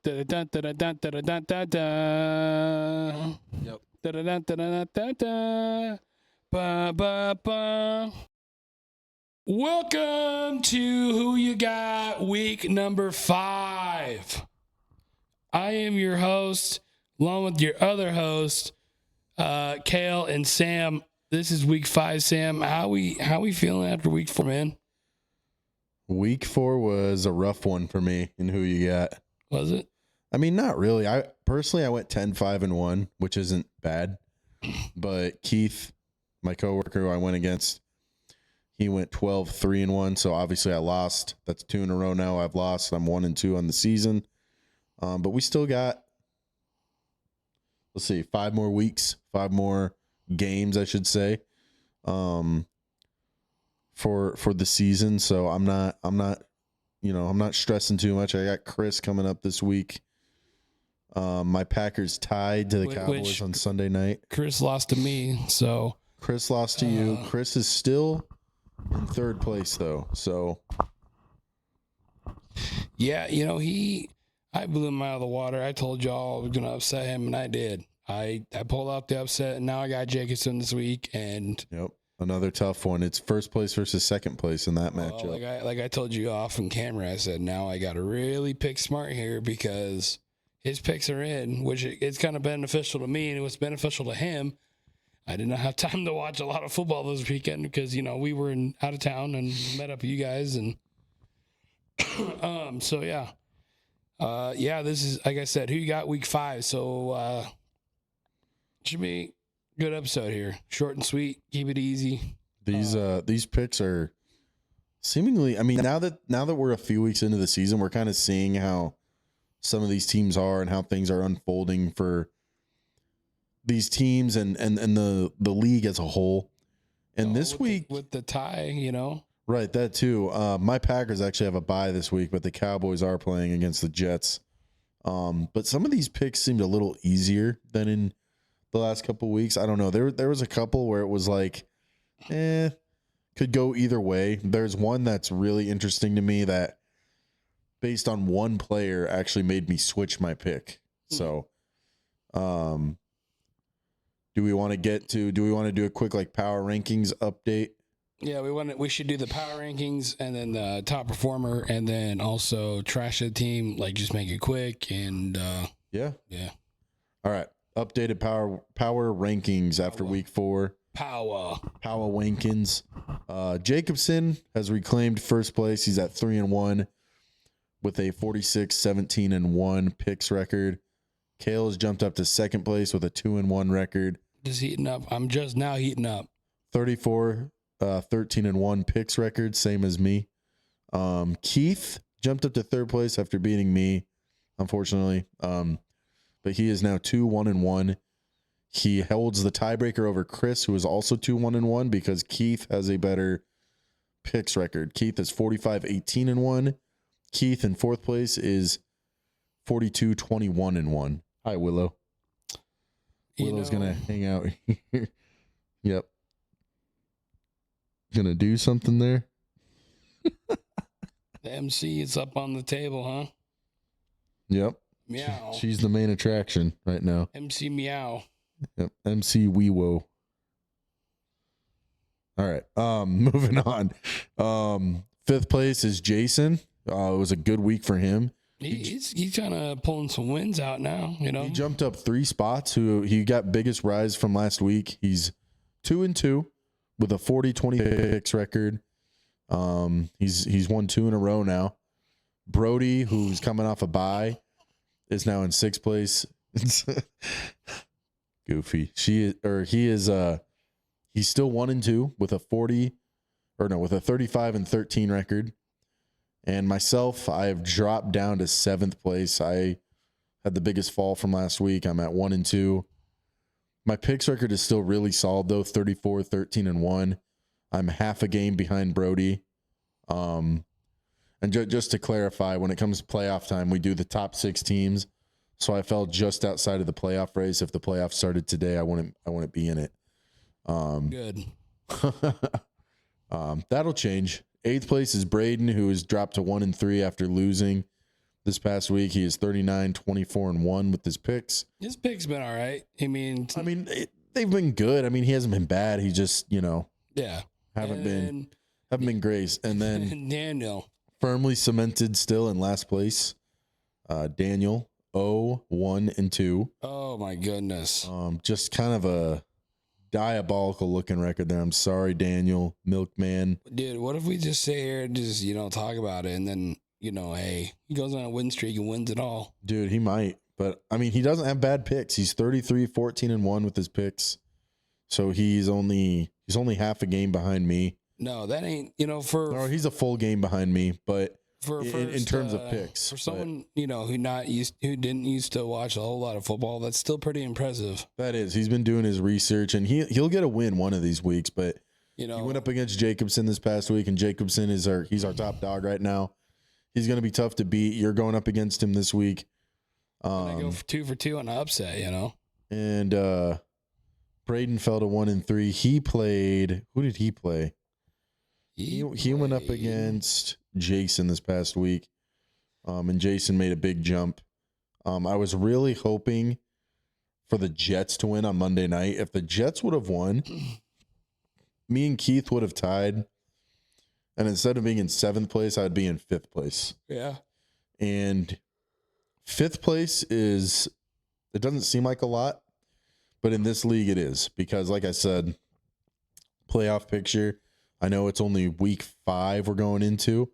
Yep. Welcome to Who You Got week number 5. I am your host, along with your other host, Kale and Sam. This is week 5, Sam. How we feeling after week 4, man? Week 4 was a rough one for me in Who You Got. Was it? I mean, not really. I went 10-5-1, which isn't bad. But Keith, my coworker who I went against, he went 12-3-1. So obviously I lost. That's 2 in a row now. I've lost. I'm 1-2 on the season. But we still got, let's see, 5 more weeks, 5 more games, I should say, for the season. So I'm not stressing too much. I got Chris coming up this week. My Packers tied to the Cowboys on Sunday night. Chris lost to me, so Chris lost to you. Chris is still in 3rd place though. So yeah, I blew him out of the water. I told y'all I was gonna upset him, and I did. I pulled out the upset, and now I got Jacobson this week, and yep, another tough one. It's 1st place versus 2nd place in that matchup. Like I told you off on camera, I said now I got to really pick smart here because his picks are in, which it's kind of beneficial to me, and it was beneficial to him. I did not have time to watch a lot of football this weekend because we were out of town and met up with you guys, and so yeah. This is, like I said, Who You Got week 5. So should be a good episode here. Short and sweet. Keep it easy. These picks are seemingly, I mean, now that we're a few weeks into the season, we're kind of seeing how some of these teams are and how things are unfolding for these teams and the league as a whole. And this week with the tie, right, that too. My Packers actually have a bye this week, but the Cowboys are playing against the Jets. But some of these picks seemed a little easier than in the last couple of weeks. I don't know. There was a couple where it was like, could go either way. There's one that's really interesting to me that based on one player actually made me switch my pick. So, do we want to do a quick power rankings update? Yeah, we should do the power rankings and then the top performer and then also trash the team, just make it quick and yeah. All right. Updated power rankings after week 4. Power rankings. Jacobson has reclaimed 1st place. He's at 3-1 with a 46-17-1 picks record. Kale has jumped up to 2nd place with a 2-1 record. Just heating up. I'm just now heating up. 13-1 picks record, same as me. Keith jumped up to 3rd place after beating me, unfortunately. But he is now 2-1-1. He holds the tiebreaker over Chris, who is also 2-1-1 because Keith has a better picks record. Keith is 45-18-1. Keith in 4th place is 42-21-1. Hi, Willow. Willow's gonna hang out here. Yep. Gonna do something there. The MC is up on the table, huh? Yep. Meow. She's the main attraction right now. MC Meow. Yep. MC Weewo. All right. Moving on. 5th place is Jason. It was a good week for him. He's kind of pulling some wins out now, He jumped up 3 spots. He got biggest rise from last week. He's 2-2 with a 40-20 picks record. He's won 2 in a row now. Brody, who's coming off a bye, is now in 6th place. Goofy. He's still 1-2 with a 35-13 record. And myself, I have dropped down to 7th place. I had the biggest fall from last week. I'm at 1-2. My picks record is still really solid though, 34-13-1. I'm half a game behind Brody. And just to clarify, when it comes to playoff time, we do the top 6 teams. So I fell just outside of the playoff race. If the playoffs started today, I wouldn't be in it. Good. That'll change. 8th place is Braden, who has dropped to 1-3 after losing this past week. He is 39, 24-1 with his picks. His picks been all right. They've been good. I mean, he hasn't been bad. He just, yeah, haven't been great. And then Daniel firmly cemented still in last place. Daniel 0-1-2. Oh my goodness. Just kind of a diabolical looking record there. I'm sorry, Daniel, Milkman. Dude, what if we just sit here and just, talk about it and then, hey, he goes on a win streak and wins it all. Dude, he might. But, I mean, he doesn't have bad picks. He's 33, 14-1 with his picks. So he's only half a game behind me. No, that ain't, No, he's a full game behind me, but in terms of picks. For someone, who didn't used to watch a whole lot of football, that's still pretty impressive. That is. He's been doing his research, and he'll get a win one of these weeks, but he went up against Jacobson this past week, and Jacobson he's our top dog right now. He's going to be tough to beat. You're going up against him this week. I go for 2 for 2 on the upset, And Braden fell to 1-3. He played. Who did he play? He went up against Jason this past week, and Jason made a big jump. I was really hoping for the Jets to win on Monday night. If the Jets would have won, me and Keith would have tied, and instead of being in 7th place, I'd be in 5th place. Yeah. And 5th place it doesn't seem like a lot, but in this league it is, because like I said, playoff picture, I know it's only week 5 we're going into,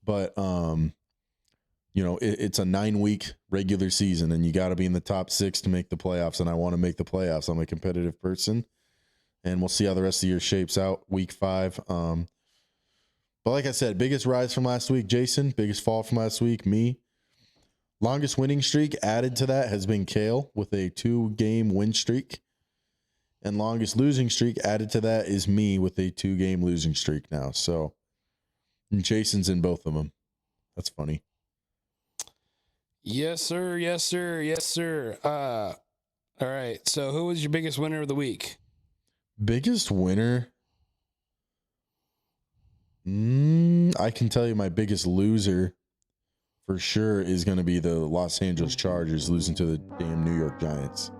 but it's a 9-week regular season, and you got to be in the top 6 to make the playoffs. And I want to make the playoffs. I'm a competitive person, and we'll see how the rest of the year shapes out. Week 5. But like I said, biggest rise from last week, Jason. Biggest fall from last week, me. Longest winning streak added to that has been Kale with a 2-game win streak. And longest losing streak added to that is me with a 2-game losing streak now. So Jason's in both of them. That's funny. Yes, sir. Yes, sir. Yes, sir. All right. So who was your biggest winner of the week? Biggest winner? I can tell you my biggest loser for sure is going to be the Los Angeles Chargers losing to the damn New York Giants.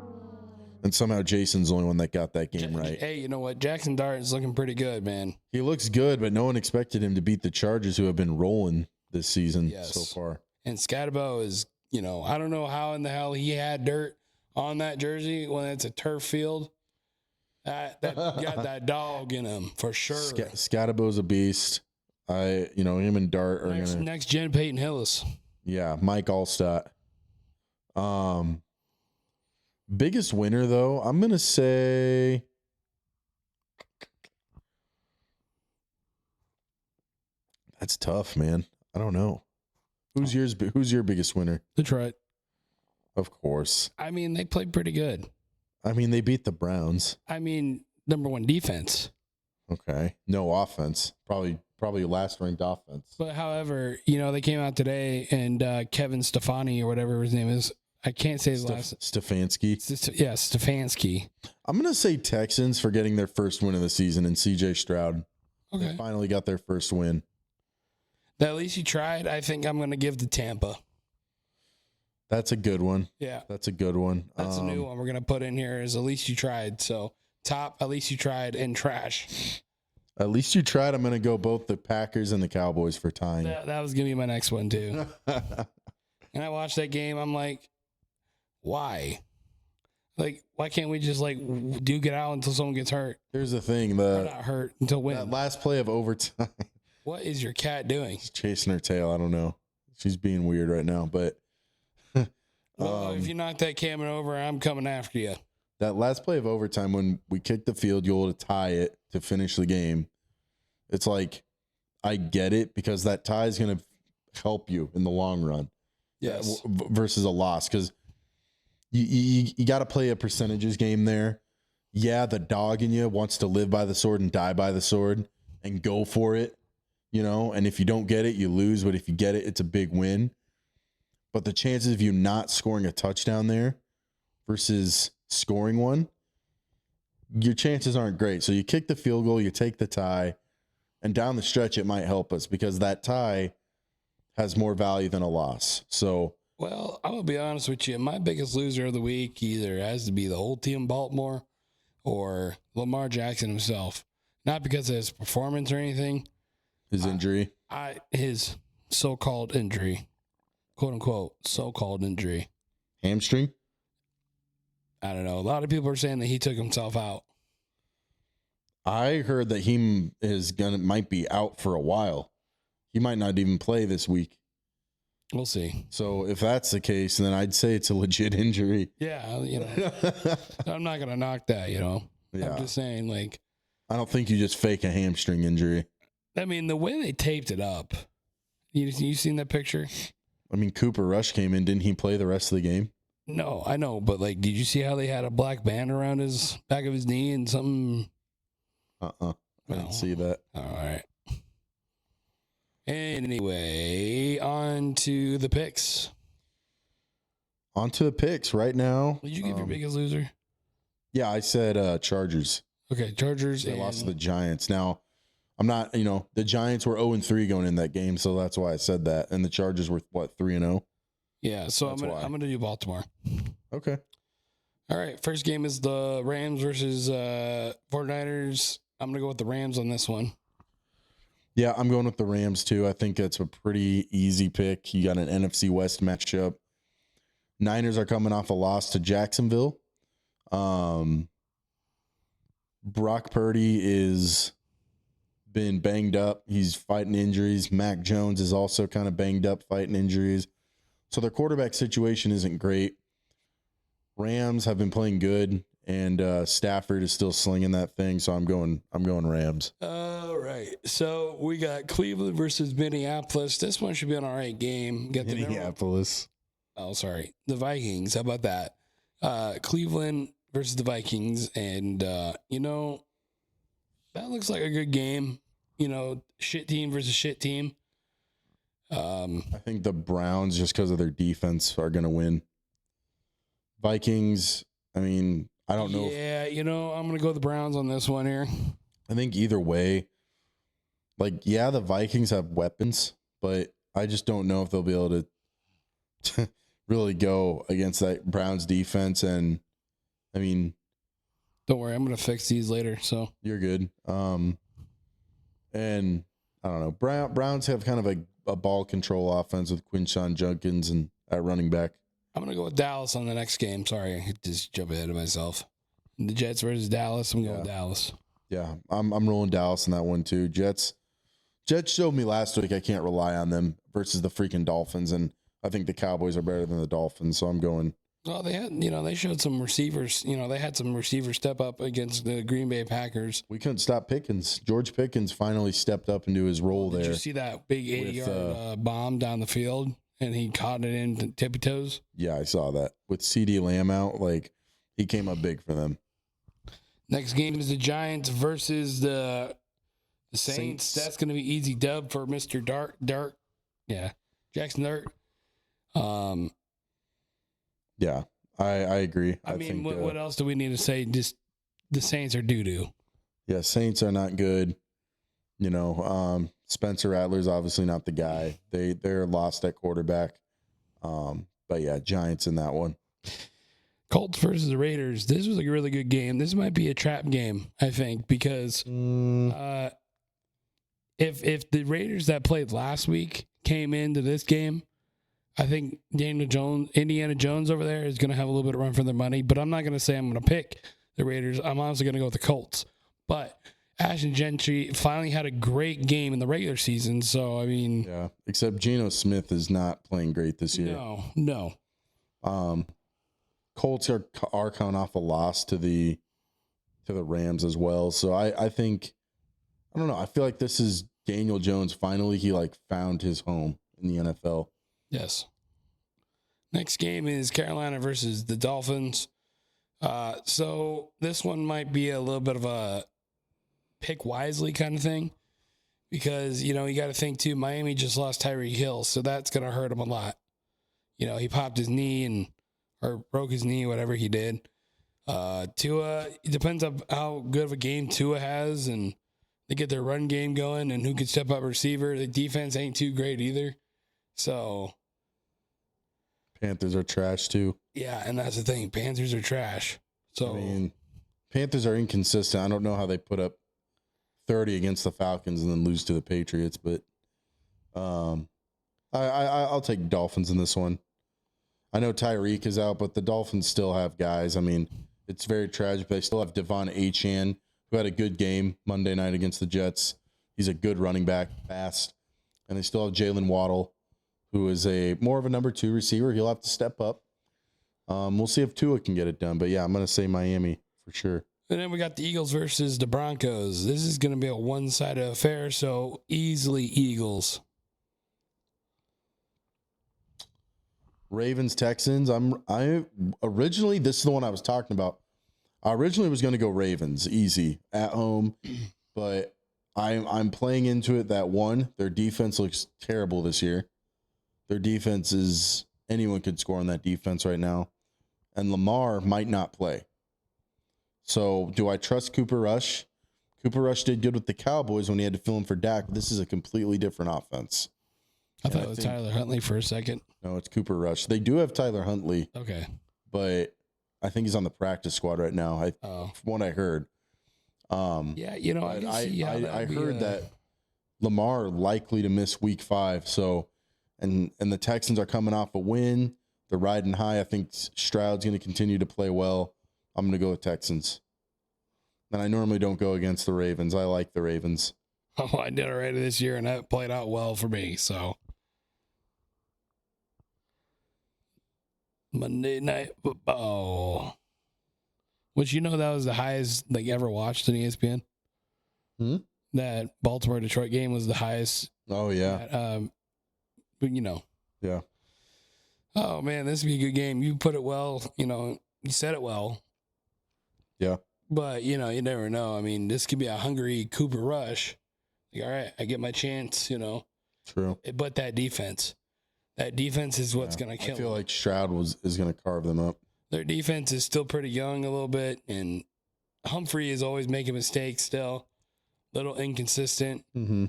And somehow Jason's the only one that got that game right. Hey, you know what? Jackson Dart is looking pretty good, man. He looks good, but no one expected him to beat the Chargers, who have been rolling this season so far. And Skattebo is, I don't know how in the hell he had dirt on that jersey when it's a turf field. That got that dog in him for sure. Skattebo's a beast. Him and Dart are next gen Peyton Hillis. Yeah, Mike Allstott. Biggest winner, though, I'm going to say that's tough, man. I don't know. Who's your biggest winner? Detroit. Of course. I mean, they played pretty good. I mean, they beat the Browns. I mean, number 1 defense. Okay. No offense. Probably last ranked offense. But however, they came out today and Kevin Stefani or whatever his name is, I can't say his last. Stefanski. Yeah, Stefanski. I'm going to say Texans for getting their first win of the season, and C.J. Stroud. Okay. They finally got their first win. At least you tried. I think I'm going to give to Tampa. That's a good one. Yeah. That's a good one. That's a new one we're going to put in here is at least you tried. So top, at least you tried, and trash. At least you tried. I'm going to go both the Packers and the Cowboys for tying. That was going to be my next one, too. And I watched that game. I'm like, why? Like, why can't we just, duke it out until someone gets hurt? Here's the thing. Or not hurt until win. That last play of overtime. What is your cat doing? She's chasing her tail. I don't know. She's being weird right now. But well, if you knock that camera over, I'm coming after you. That last play of overtime when we kicked the field goal to tie it to finish the game, it's like, I get it because that tie is going to help you in the long run. Yes. Versus a loss, because you got to play a percentages game there. Yeah, the dog in you wants to live by the sword and die by the sword and go for it, and if you don't get it, you lose. But if you get it, it's a big win. But the chances of you not scoring a touchdown there versus scoring one, your chances aren't great. So you kick the field goal, you take the tie, and down the stretch, it might help us because that tie has more value than a loss. So, Well, I'm going to be honest with you. My biggest loser of the week either has to be the whole team in Baltimore or Lamar Jackson himself. Not because of his performance or anything. his injury. His so-called injury. Quote unquote, so-called injury. Hamstring? I don't know. A lot of people are saying that he took himself out. I heard that he might be out for a while. He might not even play this week. We'll see. So if that's the case, then I'd say it's a legit injury. Yeah, I'm not going to knock that, Yeah. I'm just saying, like, I don't think you just fake a hamstring injury. I mean, the way they taped it up, you seen that picture? I mean, Cooper Rush came in. Didn't he play the rest of the game? No, I know, but like, did you see how they had a black band around his back of his knee and something? I didn't see that. All right. Anyway, on to the picks. On to the picks right now. Did you give your biggest loser? Yeah, I said Chargers. Okay, Chargers. They lost to the Giants. Now, I'm not, the Giants were 0-3 going in that game, so that's why I said that. And the Chargers were, 3-0? Yeah, so That's I'm gonna do Baltimore. Okay. All right, first game is the Rams versus 49ers. I'm gonna go with the Rams on this one. Yeah, I'm going with the Rams, too. I think it's a pretty easy pick. You got an NFC West matchup. Niners are coming off a loss to Jacksonville. Brock Purdy is been banged up. He's fighting injuries. Mac Jones is also kind of banged up, fighting injuries. So their quarterback situation isn't great. Rams have been playing good, and Stafford is still slinging that thing. So I'm going Rams. All right. So we got Cleveland versus Minneapolis. This one should be an all right game. Get the Minneapolis. The Vikings. How about that? Cleveland versus the Vikings, and that looks like a good game. Shit team versus shit team. I think the Browns, just because of their defense, are going to win. Vikings, I mean, I don't know. Yeah, I'm going to go with the Browns on this one here. I think either way, the Vikings have weapons, but I just don't know if they'll be able to really go against that Browns defense. And, I mean, don't worry, I'm going to fix these later, so. You're good. And, I don't know. Browns have kind of a ball control offense with Quinshawn Judkins and at running back. I'm going to go with Dallas on the next game. Sorry, I just jump ahead of myself. The Jets versus Dallas. I'm going with Dallas. Yeah, I'm rolling Dallas in that one too. Jets showed me last week I can't rely on them versus the freaking Dolphins, and I think the Cowboys are better than the Dolphins, so I'm going. Well, they had, they showed some receivers. They had some receivers step up against the Green Bay Packers. We couldn't stop Pickens. George Pickens finally stepped up into his role there. Did you see that big 80-yard bomb down the field, and he caught it in tippy toes? Yeah, I saw that. With CD Lamb out, he came up big for them. Next game is the Giants versus the Saints. That's going to be easy dub for Mr. Dark. Yeah, Jackson Dart. Yeah, I agree. I mean, what else do we need to say? Just the Saints are doo-doo. Yeah, Saints are not good. Spencer Rattler's obviously not the guy. They're lost at quarterback. But yeah, Giants in that one. Colts versus the Raiders. This was a really good game. This might be a trap game, I think, because if the Raiders that played last week came into this game, I think Indiana Jones over there is going to have a little bit of run for their money. But I'm not going to say I'm going to pick the Raiders. I'm honestly going to go with the Colts. But Ashton Gentry finally had a great game in the regular season. So, I mean. Yeah, except Geno Smith is not playing great this year. No. Colts are coming off a loss to the Rams as well. So I think, I don't know. I feel like this is Daniel Jones. Finally, he found his home in the NFL. Yes. Next game is Carolina versus the Dolphins. So this one might be a little bit of a pick wisely kind of thing because, you got to think too, Miami just lost Tyreek Hill. So that's going to hurt him a lot. He popped his knee or broke his knee, whatever he did. Tua, it depends on how good of a game Tua has, and they get their run game going and who can step up receiver. The defense ain't too great either. So Panthers are trash too. yeah, and that's the thing. Panthers are trash. So I mean, Panthers are inconsistent. I don't know how they put up 30 against the Falcons and then lose to the Patriots, but I'll take Dolphins in this one. I know Tyreek is out, but the Dolphins still have guys. I mean, it's very tragic. They still have Devon Achane, who had a good game Monday night against the Jets. He's a good running back, fast. And they still have Jalen Waddle, who is more of a number 2 receiver. He'll have to step up. We'll see if Tua can get it done. But, yeah, I'm going to say Miami for sure. And then we got the Eagles versus the Broncos. This is going to be a one-sided affair, so easily Eagles. Ravens, Texans. I originally, this is the one I was talking about. I originally was going to go Ravens, easy, at home. But I'm playing into it that their defense looks terrible this year. Their defense is, anyone could score on that defense right now. And Lamar might not play. So do I trust Cooper Rush? Cooper Rush did good with the Cowboys when he had to fill in for Dak. This is a completely different offense. I thought it was Tyler Huntley for a second. No, it's Cooper Rush. They do have Tyler Huntley. Okay. But I think he's on the practice squad right now. From what I heard. Yeah, I heard that Lamar likely to miss week 5. So, and the Texans are coming off a win. They're riding high. I think Stroud's going to continue to play well. I'm going to go with Texans. And I normally don't go against the Ravens. I like the Ravens. Oh, I did already this year, and that played out well for me. So Monday Night Football, which that was the highest ever watched on ESPN. That Baltimore Detroit game was the highest. Oh yeah. Yeah. Oh man, this would be a good game. You put it well. You said it well. Yeah. But you never know. I mean, this could be a hungry Cooper Rush. All right, I get my chance. True. But that defense is what's going to kill. I feel like Stroud is going to carve them up. Their defense is still pretty young a little bit, and Humphrey is always making mistakes still, a little inconsistent. Mm-hmm.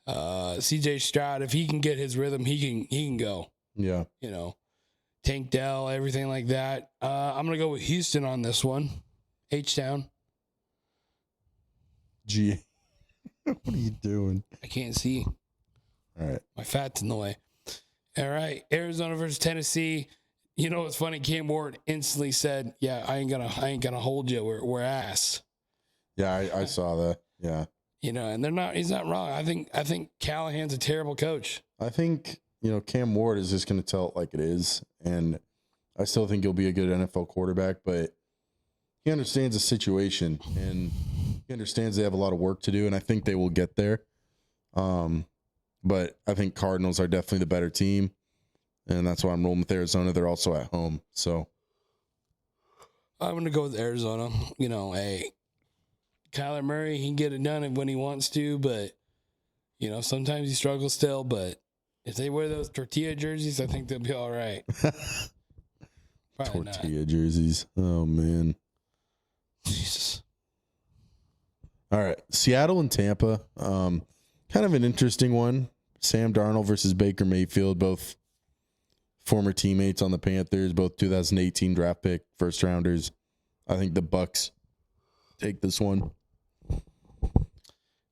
CJ Stroud, if he can get his rhythm, he can go. Yeah. Tank Dell, everything like that. I'm going to go with Houston on this one. H-Town. Gee. What are you doing? I can't see. All right. My fat's in the way. All right. Arizona versus Tennessee. What's funny? Cam Ward instantly said, "Yeah, I ain't gonna hold you. We're ass." Yeah, I saw that. Yeah. And they're not. He's not wrong. I think Callahan's a terrible coach. I think Cam Ward is just gonna tell it like it is, and I still think he'll be a good NFL quarterback, but he understands the situation and he understands they have a lot of work to do, and I think they will get there. But I think Cardinals are definitely the better team, and that's why I'm rolling with Arizona. They're also at home, so I'm going to go with Arizona. Kyler Murray, he can get it done when he wants to, but sometimes he struggles still. But if they wear those tortilla jerseys, I think they'll be all right. Tortilla jerseys. Oh man. Jesus. All right. Seattle and Tampa. Kind of an interesting one. Sam Darnold versus Baker Mayfield, both former teammates on the Panthers, both 2018 draft pick, first rounders. I think the Bucks take this one.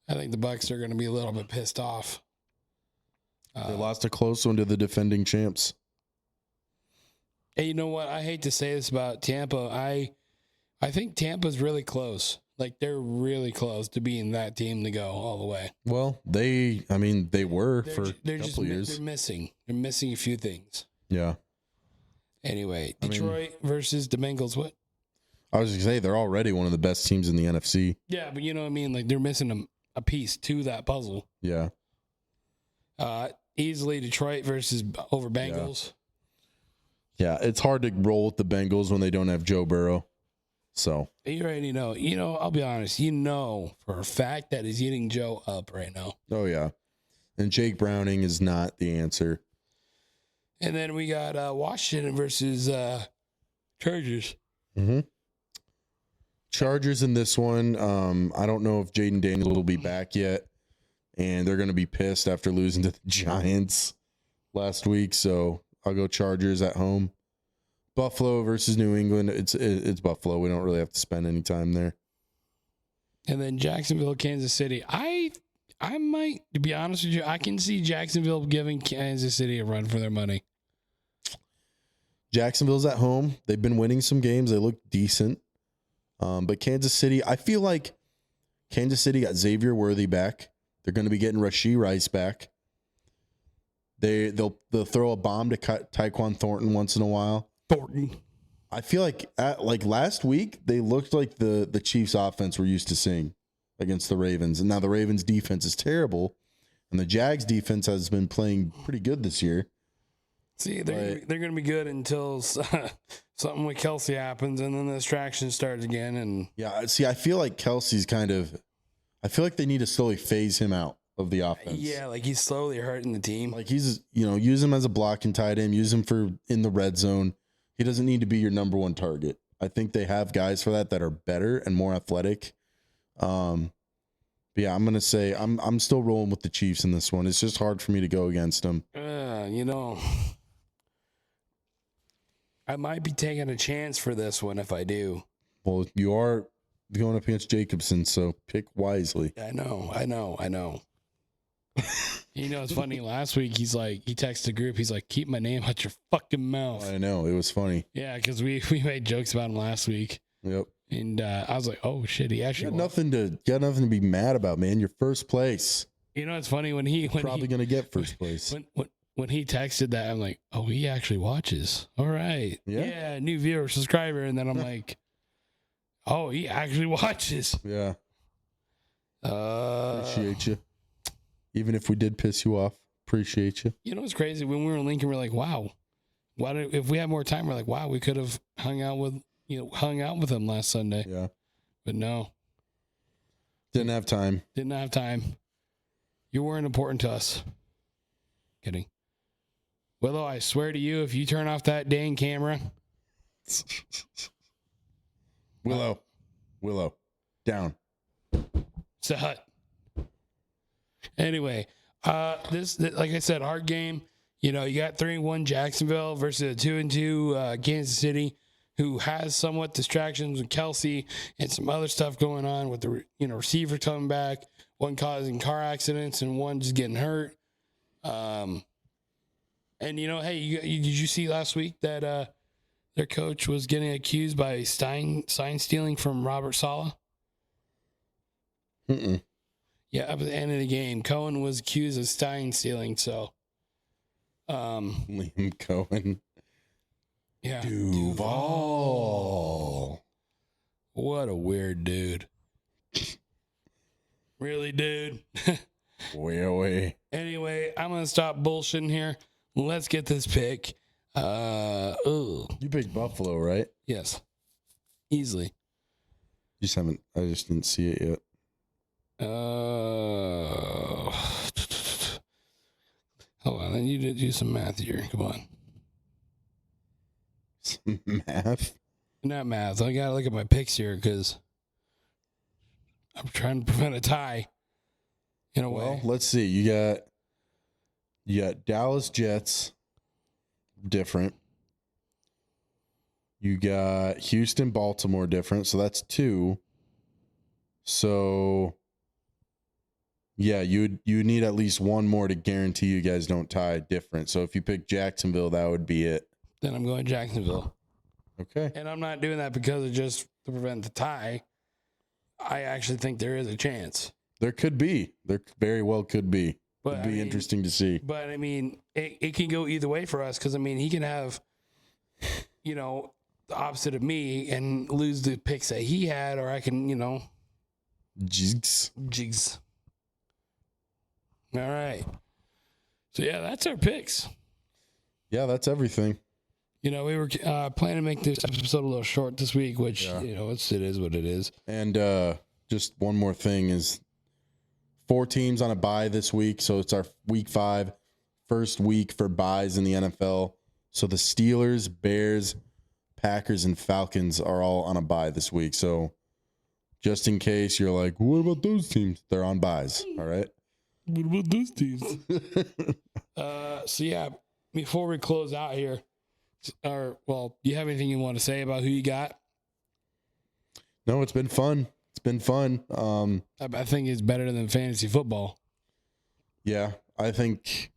I think the Bucks are going to be a little bit pissed off. They lost a close one to the defending champs. Hey, you know what? I hate to say this about Tampa. I think Tampa's really close. They're really close to being that team to go all the way. Well, they were for a couple of years. They're missing a few things. Yeah. Anyway, Detroit versus the Bengals. What? I was going to say, they're already one of the best teams in the NFC. Yeah, but you know what I mean? They're missing a piece to that puzzle. Yeah. Easily Detroit versus over Bengals. Yeah, it's hard to roll with the Bengals when they don't have Joe Burrow. So you already know. I'll be honest. For a fact that he's eating Joe up right now. Oh yeah, and Jake Browning is not the answer. And then we got Washington versus Chargers. Mm-hmm. Chargers in this one. I don't know if Jaden Daniels will be back yet, and they're going to be pissed after losing to the Giants last week, so I'll go Chargers at home. Buffalo versus New England. It's Buffalo. We don't really have to spend any time there. And then Jacksonville, Kansas City. I might, to be honest with you, I can see Jacksonville giving Kansas City a run for their money. Jacksonville's at home. They've been winning some games. They look decent. But Kansas City, I feel like Kansas City got Xavier Worthy back. They're going to be getting Rashee Rice back. They'll throw a bomb to Tyquan Thornton once in a while. Thornton. I feel like last week they looked like the Chiefs offense we're used to seeing against the Ravens. And now the Ravens defense is terrible. And the Jags defense has been playing pretty good this year. See, they're going to be good until something with Kelsey happens and then the distraction starts again. And yeah, see, I feel like Kelsey's I feel like they need to slowly phase him out of the offense. Yeah, like he's slowly hurting the team. Like use him as a blocking tight end, use him for in the red zone. He doesn't need to be your number one target. I think they have guys for that are better and more athletic. But yeah, I'm gonna say I'm still rolling with the Chiefs in this one. It's just hard for me to go against them. I might be taking a chance for this one if I do. Well, you are going up against Jacobson, so pick wisely. I know. It's funny. Last week, he texted the group. He's like, keep my name out your fucking mouth. I know. It was funny. Yeah, because we made jokes about him last week. Yep. And I was like, oh, shit, he actually got nothing to be mad about, man. You're first place. It's funny when probably going to get first place. When he texted that, I'm like, oh, he actually watches. All right. Yeah, new viewer, subscriber. And then I'm like, oh, he actually watches. Yeah. Appreciate you. Even if we did piss you off, appreciate you. It's crazy. When we were in Lincoln, we're like, wow. If we had more time, we're like, wow, we could have hung out with him last Sunday. Yeah. But no. Didn't have time. You weren't important to us. Kidding. Willow, I swear to you, if you turn off that dang camera. Willow. Down. Set. Anyway, this like I said, hard game. You got 3-1 Jacksonville versus a 2-2 Kansas City, who has somewhat distractions with Kelsey and some other stuff going on with the receiver coming back, one causing car accidents and one just getting hurt. And hey, did you see last week that their coach was getting accused by sign stealing from Robert Saleh? Mm-mm. Yeah, up at the end of the game, Cohen was accused of sign stealing. So, Liam Cohen. Yeah. Duval. What a weird dude. Really, dude? Way. Anyway, I'm going to stop bullshitting here. Let's get this pick. You picked Buffalo, right? Yes. Easily. I just didn't see it yet. Hold on. I need to do some math here. Come on. Some math? Not math. I got to look at my picks here because I'm trying to prevent a tie. In a way. Well, let's see. You got Dallas Jets. Different. You got Houston, Baltimore, different. So that's 2. So yeah, you need at least one more to guarantee you guys don't tie different. So if you pick Jacksonville, that would be it. Then I'm going Jacksonville. Okay. And I'm not doing that because of just to prevent the tie. I actually think there is a chance. There could be. There very well could be. But, It'd be interesting to see. But, it can go either way for us because, he can have, the opposite of me and lose the picks that he had, or I can, Jigs. All right. So, yeah, that's our picks. Yeah, that's everything. We were planning to make this episode a little short this week, which, it is what it is. And just one more thing is 4 teams on a bye this week. So it's our week 5, first week for byes in the NFL. So the Steelers, Bears, Packers, and Falcons are all on a bye this week. So just in case you're like, what about those teams? They're on byes. All right. What about those teams? So yeah, before we close out here, do you have anything you want to say about who you got? No, it's been fun. It's been fun. I think it's better than fantasy football. Yeah, I think.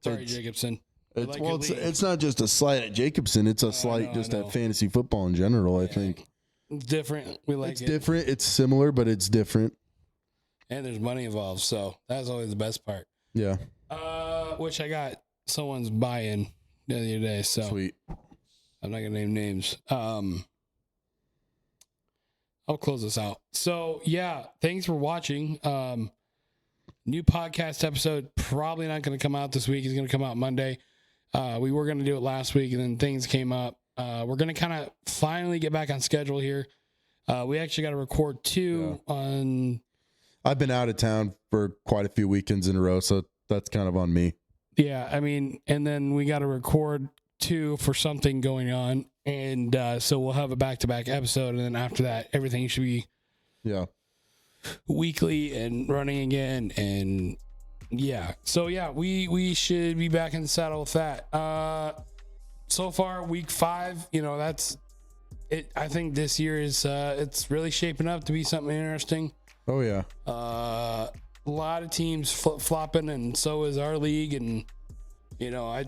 Sorry, Jacobson. It's not just a slight at Jacobson. It's a slight just at fantasy football in general. I think it's different. We like it's different. It's similar, but it's different. And there's money involved, so that's always the best part. Yeah. Which I got someone's buy-in the other day, so Sweet. I'm not gonna name names. I'll close this out. So yeah, thanks for watching. New podcast episode probably not going to come out this week. It's going to come out Monday. We were going to do it last week, and then things came up. We're going to kind of finally get back on schedule here. We actually got to record two on. I've been out of town for quite a few weekends in a row, so that's kind of on me. Yeah, I mean, and then we got to record two for something going on, and so we'll have a back-to-back episode, and then after that, everything should be weekly and running again, and so we should be back in the saddle with that. So far, week 5, that's it. I think this year is it's really shaping up to be something interesting. Oh yeah. A lot of teams flip-flopping, and so is our league, and I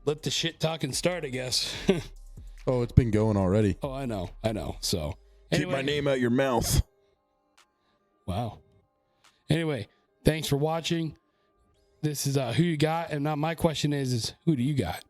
let the shit talking start, I guess. Oh, it's been going already. Oh, I know. So anyway, keep my name out your mouth. Wow. Anyway, thanks for watching. This is Who You Got, and now my question is who do you got?